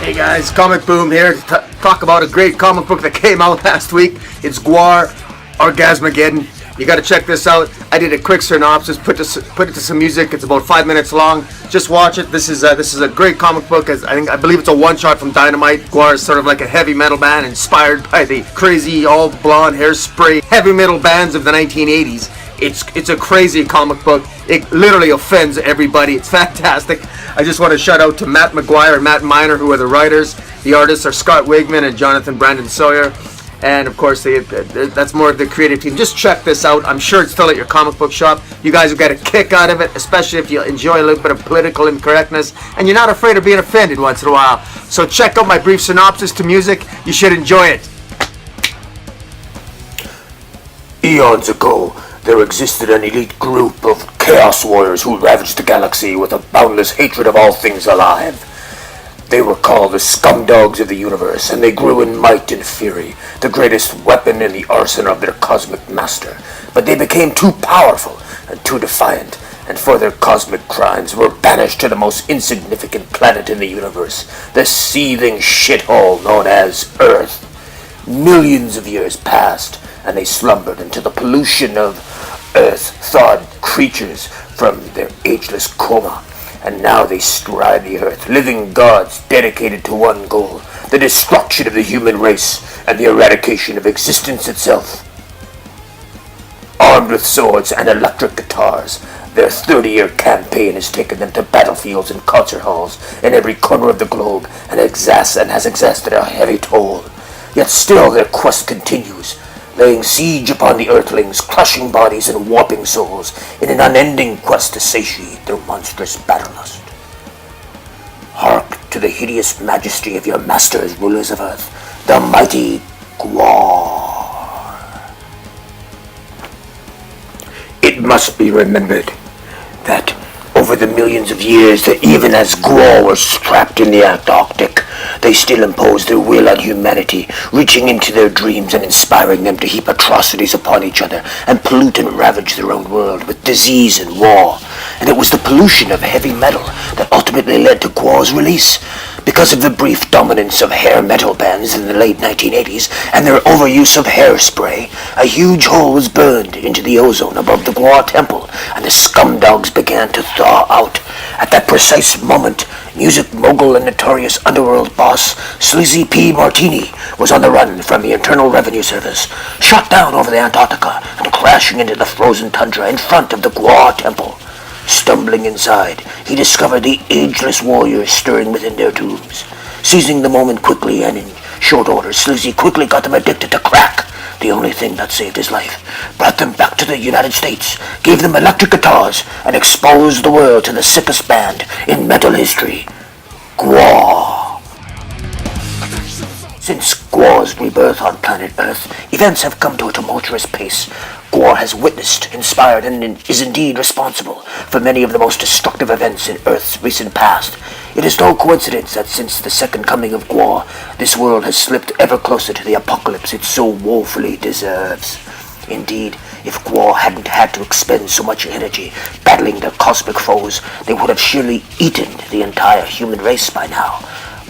Hey guys, Comic Boom here to talk about a great comic book that came out last week. It's Gwar, Orgasmageddon. You gotta check this out. I did a quick synopsis, put it to some music. It's about 5 minutes long. Just watch it. This is a great comic book. I believe it's a one-shot from Dynamite. Gwar is sort of like a heavy metal band inspired by the crazy all blonde hairspray heavy metal bands of the 1980s. It's a crazy comic book. It literally offends everybody. It's fantastic. I just want to shout out to Matt McGuire and Matt Miner, who are the writers. The artists are Scott Wigman and Jonathan Brandon Sawyer. And of course, that's more of the creative team. Just check this out. I'm sure it's still at your comic book shop. You guys will get a kick out of it, especially if you enjoy a little bit of political incorrectness and you're not afraid of being offended once in a while. So check out my brief synopsis to music. You should enjoy it. Eons ago, there existed an elite group of chaos warriors who ravaged the galaxy with a boundless hatred of all things alive. They were called the scumdogs of the universe, and they grew in might and fury, the greatest weapon in the arsenal of their cosmic master. But they became too powerful and too defiant, and for their cosmic crimes were banished to the most insignificant planet in the universe, the seething shithole known as Earth. Millions of years passed, and they slumbered into the pollution of Earth-thawed creatures from their ageless coma. And now they stride the earth, living gods dedicated to one goal, the destruction of the human race and the eradication of existence itself. Armed with swords and electric guitars, their 30-year campaign has taken them to battlefields and concert halls in every corner of the globe and has exacted a heavy toll. Yet still their quest continues, laying siege upon the earthlings, crushing bodies and warping souls in an unending quest to satiate their monstrous battle lust. Hark to the hideous majesty of your masters, rulers of Earth, the mighty Gwar. It must be remembered that over the millions of years that even as Gwar were strapped in the Antarctic, they still imposed their will on humanity, reaching into their dreams and inspiring them to heap atrocities upon each other and pollute and ravage their own world with disease and war. And it was the pollution of heavy metal that ultimately led to Gwar's release. Because of the brief dominance of hair metal bands in the late 1980s and their overuse of hairspray, a huge hole was burned into the ozone above the Gwar temple, and the scumdogs began to thaw out. At that precise moment, music mogul and notorious underworld boss Sleazy P. Martini was on the run from the Internal Revenue Service, shot down over the Antarctica and crashing into the frozen tundra in front of the Gwar temple. Stumbling inside, he discovered the ageless warriors stirring within their tombs. Seizing the moment quickly and in short order, Sleazy quickly got them addicted to crack, the only thing that saved his life, brought them back to the United States, gave them electric guitars, and exposed the world to the sickest band in metal history, Gwar. Since Gwar's rebirth on planet Earth, events have come to a tumultuous pace. Gwar has witnessed, inspired, and is indeed responsible for many of the most destructive events in Earth's recent past. It is no coincidence that since the second coming of Gwar, this world has slipped ever closer to the apocalypse it so woefully deserves. Indeed, if Gwar hadn't had to expend so much energy battling their cosmic foes, they would have surely eaten the entire human race by now.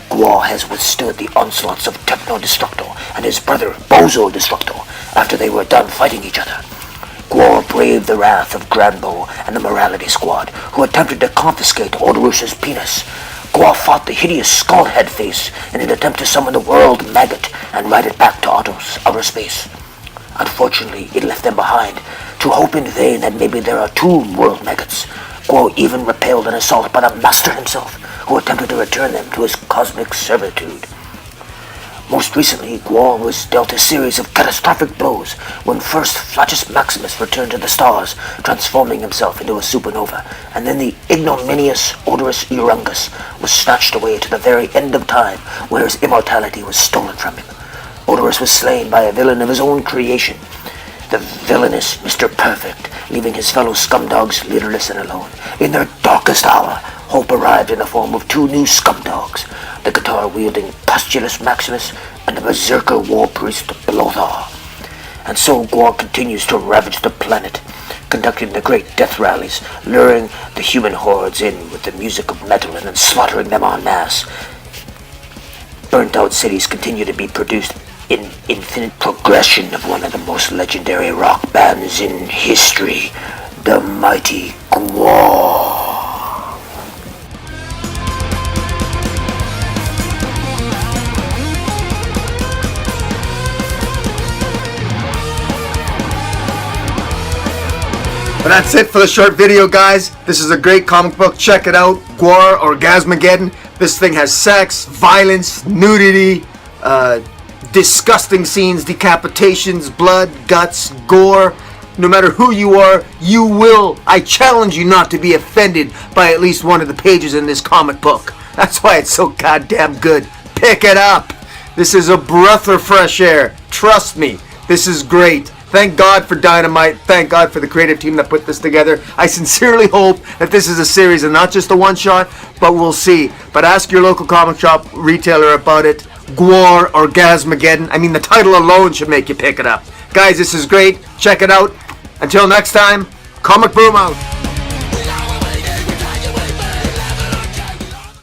Gwar has withstood the onslaughts of Techno-Destructo and his brother Bozo-Destructo after they were done fighting each other. Gwar braved the wrath of Granbo and the Morality Squad, who attempted to confiscate Odorus's penis. Gwar fought the hideous Skullhead face in an attempt to summon the World Maggot and ride it back to outer space. Unfortunately, it left them behind, to hope in vain that maybe there are two World Maggots. Gwar even repelled an assault by the Master himself, who attempted to return them to his cosmic servitude. Most recently, Gwar was dealt a series of catastrophic blows when first Flatus Maximus returned to the stars, transforming himself into a supernova, and then the ignominious Odorus Urungus was snatched away to the very end of time, where his immortality was stolen from him. Odorus was slain by a villain of his own creation, the villainous Mr. Perfect, leaving his fellow scumdogs leaderless and alone. In their darkest hour, hope arrived in the form of two new scumdogs, the guitar-wielding Postulus Maximus and the berserker war priest Lothar. And so Gwar continues to ravage the planet, conducting the great death rallies, luring the human hordes in with the music of metal and then slaughtering them en masse. burnt-out cities continue to be produced in infinite progression of one of the most legendary rock bands in history, the mighty Gwar. But that's it for the short video, guys. This is a great comic book. Check it out. Gwar, Orgasmageddon. This thing has sex, violence, nudity, disgusting scenes, decapitations, blood, guts, gore. No matter who you are, you will. I challenge you not to be offended by at least one of the pages in this comic book. That's why it's so goddamn good. Pick it up. This is a breath of fresh air. Trust me, this is great. Thank God for Dynamite. Thank God for the creative team that put this together. I sincerely hope that this is a series and not just a one-shot, but we'll see. But ask your local comic shop retailer about it. Gwar, Orgasmageddon. I mean, the title alone should make you pick it up. Guys, this is great. Check it out. Until next time, Comic Boom out.